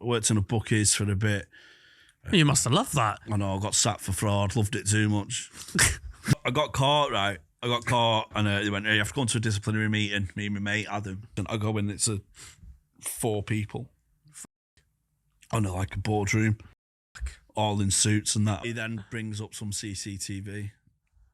I worked in a Bookies for a bit. You must have loved that. I know, I got sacked for fraud. Loved it too much. I got caught, right? I got caught and they went, hey, you have to go into a disciplinary meeting, me and my mate Adam. And I go in, it's 4 people. I know, like a boardroom, all in suits and that. He then brings up some CCTV.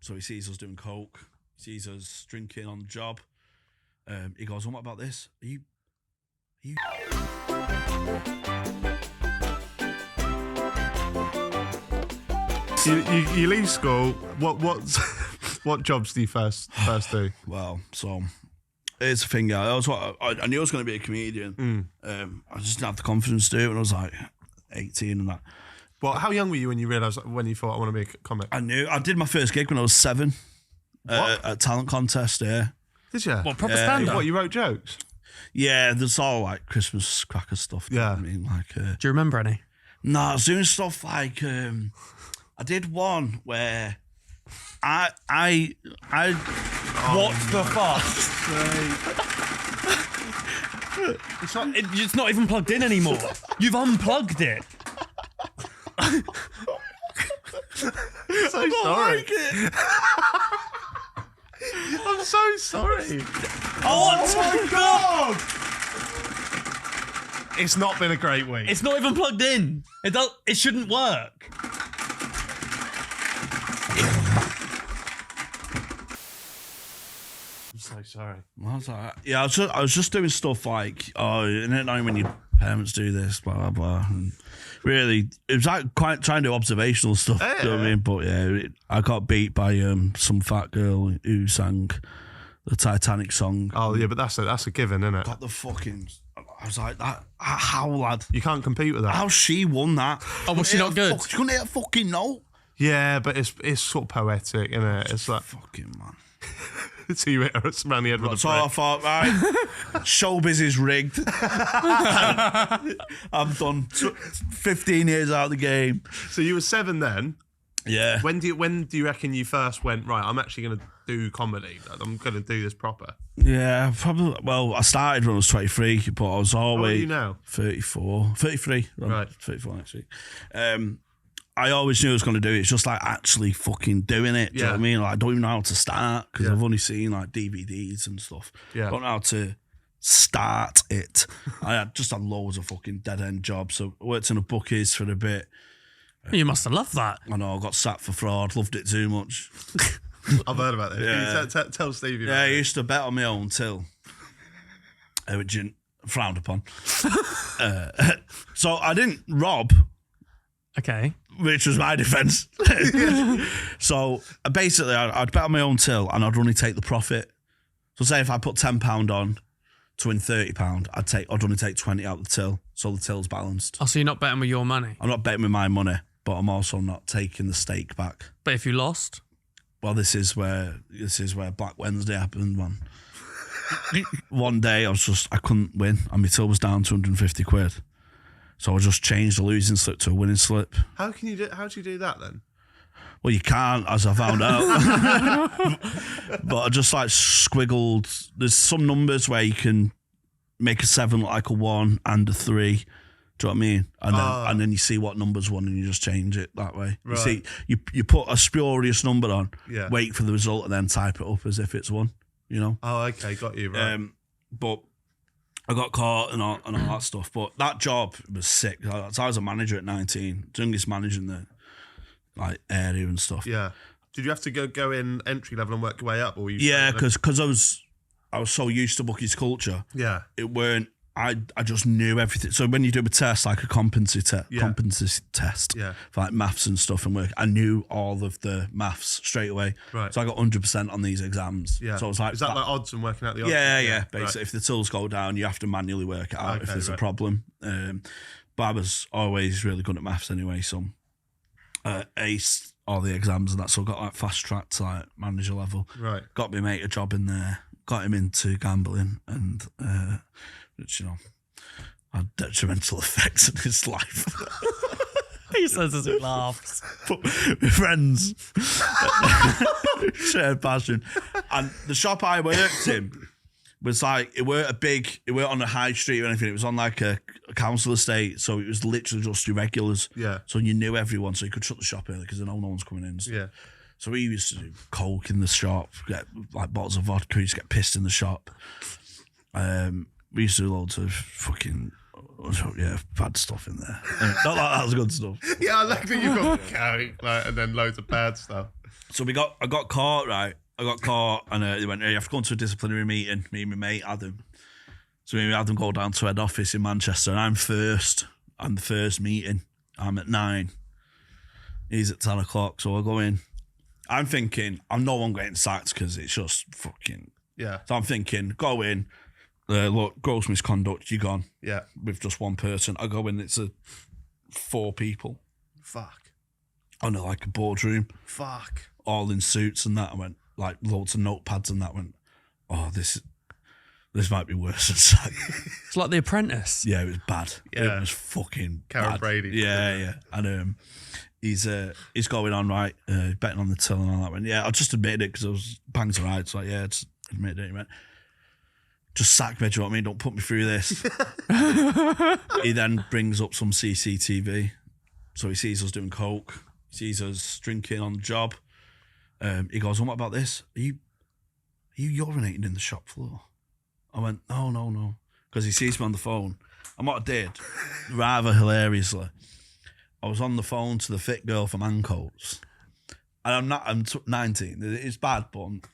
So he sees us doing coke, he sees us drinking on the job. He goes, what about this? Are you... You leave school. What jobs do you first do? Well, so here's the thing, guys. I knew I was going to be a comedian. I just didn't have the confidence to do it when I was like 18 and that. Well, how young were you when you realised, when you thought I want to be a comic? I knew. I did my first gig when I was 7 at a talent contest. Yeah. Did you? What, proper stand-up? What, you wrote jokes? Yeah, there's all like Christmas cracker stuff. Yeah. I mean, like. Do you remember any? No, I was doing stuff like. I did one where I What the fuck? It's not even plugged in anymore. You've unplugged it. So sorry. I'm so sorry. Oh my god! It's not been a great week. It's not even plugged in. It shouldn't work. I'm so sorry. I was like, yeah, I was just doing stuff like, oh, isn't it annoying when your parents do this, blah, blah, blah. And really, it was like quite trying to do observational stuff, you know what I mean? But yeah, I got beat by some fat girl who sang the Titanic song. Oh, yeah, but that's a given, isn't it? Got the fucking... I was like, how, lad? You can't compete with that. How she won that? Oh, was she not good? She couldn't hit a fucking note. Yeah, but it's sort of poetic, isn't it? It's like... Fucking man. So you hit her around the head with a So I thought, right, showbiz is rigged. I'm done. 15 years out of the game. So you were 7 then. Yeah. When do you reckon you first went, right, I'm actually going to do comedy? I'm going to do this proper? Yeah, probably. Well, I started when I was 23, but I was always... How old are you now? 34. 33. Right. 34 next week. I always knew I was going to do it. It's just like actually fucking doing it. Do you know what I mean? Like, I don't even know how to start because I've only seen like DVDs and stuff. Yeah. I don't know how to start it. I had loads of fucking dead end jobs. So I worked in a Bookies for a bit. You must have loved that. I know, I got sacked for fraud. Loved it too much. I've heard about this. Yeah. Can you tell Stevie about Yeah, I it? used to bet on my own till, which is frowned upon. So I didn't rob, Okay. which was my defence. So basically, I'd bet on my own till and I'd only take the profit. So say if I put £10 on to win £30, I'd only take 20 out of the till, so the till's balanced. Oh, so you're not betting with your money? I'm not betting with my money, but I'm also not taking the stake back. But if you lost? Well, this is where Black Wednesday happened, man. One day I couldn't win and my till was down 250 quid. So I just changed the losing slip to a winning slip. How do you do that then? Well, you can't, as I found out. But I just like squiggled. There's some numbers where you can make a 7 look like a 1 and a 3. Do you know what I mean? And then you see what number's won and you just change it that way. Right. You see, you put a spurious number on, Yeah. wait for the result, and then type it up as if it's 1. You know? Oh, okay, got you, right. But I got caught and all that stuff. But that job was sick. So I was a manager at 19, youngest manager in the like area and stuff. Yeah. Did you have to go in entry level and work your way up, or were you? Yeah, because I was so used to Bookies culture. Yeah. It weren't. I just knew everything. So when you do a test like a competency test, Yeah. for like maths and stuff and work, I knew all of the maths straight away. Right. So I got 100% on these exams. Yeah. So I was like, is that like odds and working out the odds? Yeah. Basically, Right. if the tills go down, you have to manually work it out if Okay, there's a right. problem. But I was always really good at maths anyway, so aced all the exams and that. So I got like fast tracked to like manager level. Right. Got my mate a job in there. Got him into gambling and which had detrimental effects in his life. He says as he laughs. But my friends shared passion. And the shop I worked in was like, it weren't on a high street or anything. It was on like a a council estate, so it was literally just irregulars. Yeah. So you knew everyone, so you could shut the shop early because they know no one's coming in. Yeah. So we used to do coke in the shop, get like bottles of vodka, we used to get pissed in the shop. We used to do loads of fucking bad stuff in there. Not like that was good stuff. Yeah, I like that you got carry and then loads of bad stuff. So I got caught, right? I got caught and they went, hey, you have to go into a disciplinary meeting, me and my mate Adam. So me and Adam go down to head office in Manchester and I'm the first meeting. I'm at 9. He's at 10 o'clock, so I go in. I'm thinking, I'm no one getting sacked because it's just fucking... Yeah. So I'm thinking, go in, look, gross misconduct, you're gone. Yeah. With just one person. I go in, it's 4 people. Fuck. On like a boardroom. Fuck. All in suits and that. I went, like, loads of notepads and that. Went, oh, this might be worse than sack. It's like The Apprentice. Yeah, it was bad. Yeah. It was fucking Karen bad. Brady. Yeah. And he's going on, right, betting on the till and all that. Went, yeah, I just admitted it because I was bangs of rights. Like, yeah, just admitted it. He went, just sack me, do you know what I mean? Don't put me through this. He then brings up some CCTV. So he sees us doing coke. He sees us drinking on the job. He goes, what about this? Are you urinating in the shop floor? I went, no. Because he sees me on the phone. And what I did, rather hilariously, I was on the phone to the fit girl from Ancoats. And I'm 19. It's bad, but and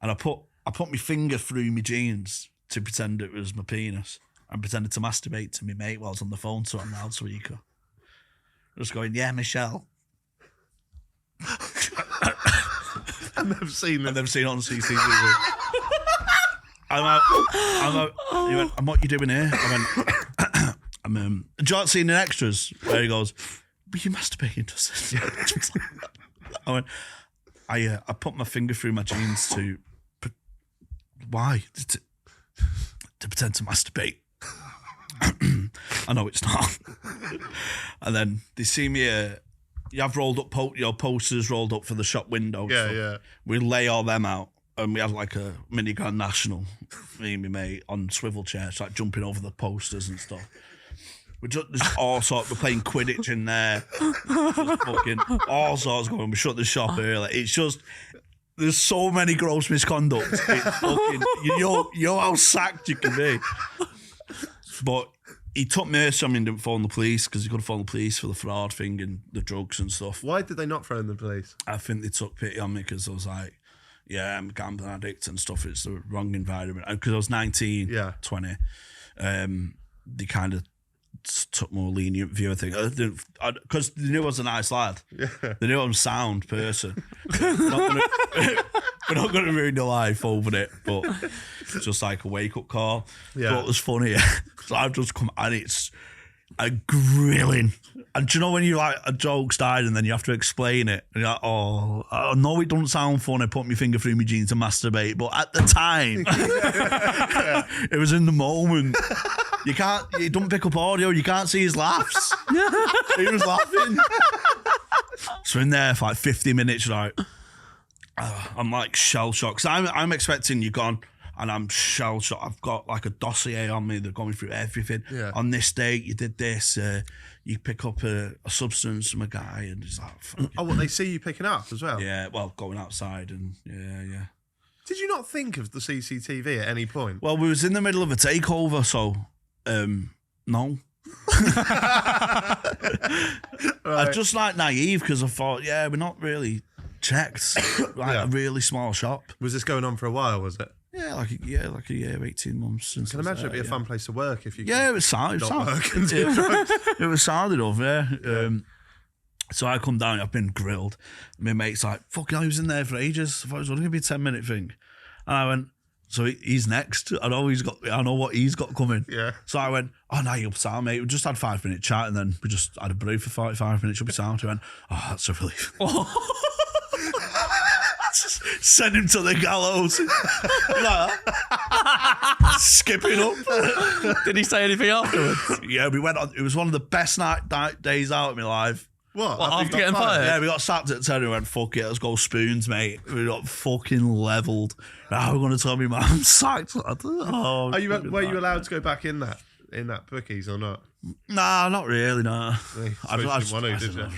I put my finger through my jeans to pretend it was my penis and pretended to masturbate to my mate while I was on the phone to on loudspeaker. Just going, yeah, Michelle. I've never seen it. I've never seen it on CCTV. I'm out. He went, and what you doing here? I went, do you like seeing the extras? Where he goes, were you masturbating just then? I went, I put my finger through my jeans to, why? To pretend to masturbate. I know it's not. And then they see me, you have rolled up posters rolled up for the shop window. Yeah, so yeah. We lay all them out and we had like a mini Grand National, me and my mate, on swivel chairs, like jumping over the posters and stuff. We're just all sorts, we're playing Quidditch in there. Just fucking all sorts going. We shut the shop early. It's just, there's so many gross misconducts. It's fucking, you're how sacked you can be. But he took mercy on me and didn't phone the police because he could have phoned the police for the fraud thing and the drugs and stuff. Why did they not phone the police? I think they took pity on me because I was like, yeah, I'm a gambling addict and stuff. It's the wrong environment. Because I was 19, 20. They kind of took more lenient view of things. Because they knew I was a nice lad. Yeah. They knew I'm a sound person. We're not going to ruin your life over it, but it's just like a wake-up call. Yeah. But it was funny. So I've just come, and it's a grilling. And do you know when you like a joke's died and then you have to explain it? And you're like, oh, I know it doesn't sound funny, put my finger through my jeans to masturbate, but at the time, it was in the moment. You don't pick up audio, you can't see his laughs. He was laughing. So in there for like 50 minutes, right? I'm like shell shocked. Because I'm expecting you gone, and I'm shell shocked. I've got like a dossier on me. They're going through everything. Yeah. On this date, you did this. You pick up a substance from a guy, and it's like, oh, what, they see you picking up as well? Yeah, well, going outside, and yeah. Did you not think of the CCTV at any point? Well, we was in the middle of a takeover, so no. I just like naive because I thought, we're not really checked. Like a really small shop. Was this going on for a while? Was it? Yeah, like a year, 18 months. Since I can imagine it'd be a fun place to work if you. Yeah, it was sound. It was sound enough. Yeah. So I come down. I've been grilled. My mate's like, "Fuck, I was in there for ages. I thought it was only gonna be a 10-minute thing." And I went, "So he's next. I know what he's got coming." Yeah. So I went, "Oh no, you'll be sound, mate. We just had a 5-minute chat, and then we just had a brew for 45 minutes. You'll be sound." He went, "Oh, that's a relief." Send him to the gallows. Like skipping up. Did he say anything afterwards? Yeah, we went on. It was one of the best days out of my life. What? After getting fired? Yeah, we got sacked at 10 and went, fuck it, let's go spoons, mate. We got fucking levelled. Now we're going to tell me I'm sacked. Were you allowed to go back in that Bookies or not? Nah, not really. Nah. I didn't want to, did you?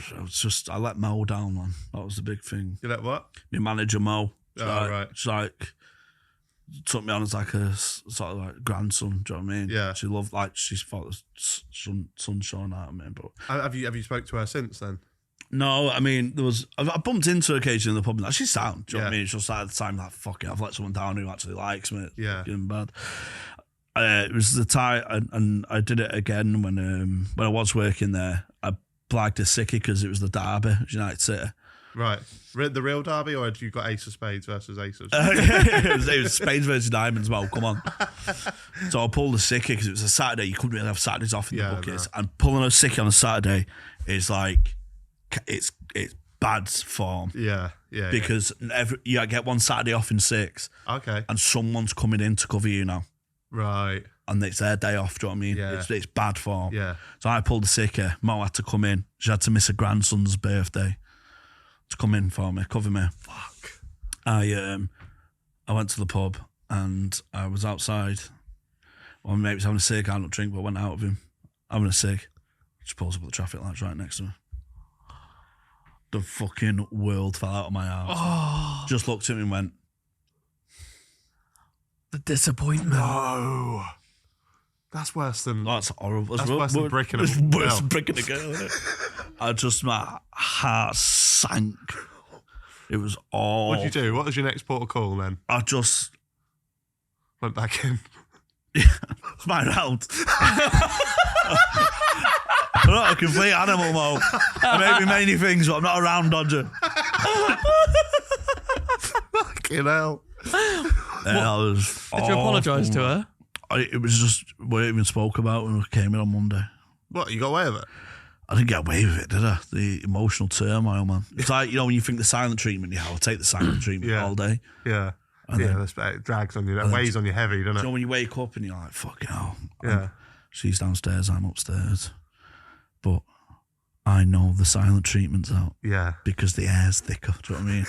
I let Mo down, man. That was the big thing. You let what? My manager Mo. Right. She like took me on as like a sort of like grandson. Do you know what I mean? Yeah. She loved she thought the sun shone out of me. But Have you spoke to her since then? no, I mean I bumped into her occasionally in the pub. And she's sound. Do you know what I mean? It's just like at the time like fuck it, I've let someone down who actually likes me. Yeah. Getting bad. It was the time, and I did it again when I was working there. I blagged a sickie because it was the derby, United City. Right. The real derby, or had you got Ace of Spades versus Ace of It was Spades versus Diamonds. Well, come on. So I pulled a sickie because it was a Saturday. You couldn't really have Saturdays off in the Bookies. No. And pulling a sickie on a Saturday is like it's bad form. Yeah. Because you get one Saturday off in 6. Okay. And someone's coming in to cover you now. Right. And it's their day off, do you know what I mean? Yeah. It's bad form. Yeah. So I pulled a sickie. Mo had to come in. She had to miss her grandson's birthday to come in for me, cover me. Fuck. I went to the pub and I was outside. Well, my mate was having a cig. I don't drink, but I went out with him having a cig. Just pulls up at the traffic lights right next to me. The fucking world fell out of my arse. Oh, Just looked at me and went, the disappointment. No. That's worse than... that's horrible. That's worse than bricking a It's worse girl. than bricking a girl, isn't it? My heart sank. It was all... What'd you do? What was your next port of call then? I just... Went back in. My round. I'm not a complete animal, Mo. I may be many things, but I'm not a round dodger. Fucking hell. Did you apologise to her? It was just, we even spoke about when we came in on Monday. What, you got away with it? I didn't get away with it, did I? The emotional turmoil, man. It's like, when you think the silent treatment, I'll take the silent treatment all day. Yeah. And then, it drags on you. That weighs on you heavy, doesn't it? when you wake up and you're like, fucking hell. Yeah. She's downstairs, I'm upstairs. But I know the silent treatment's out. Yeah. Because the air's thicker, do you know what I mean?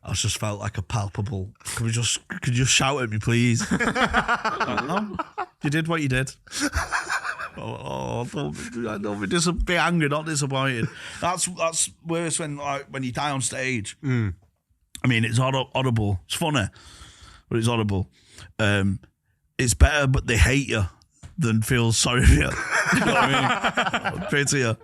I just felt like a palpable. Could you just shout at me, please? No, you did what you did. Don't be angry, not disappointed. That's worse when you die on stage. Mm. I mean, it's audible. It's funny, but it's audible. It's better, but they hate you than feel sorry for you. You know what I mean? Prettier.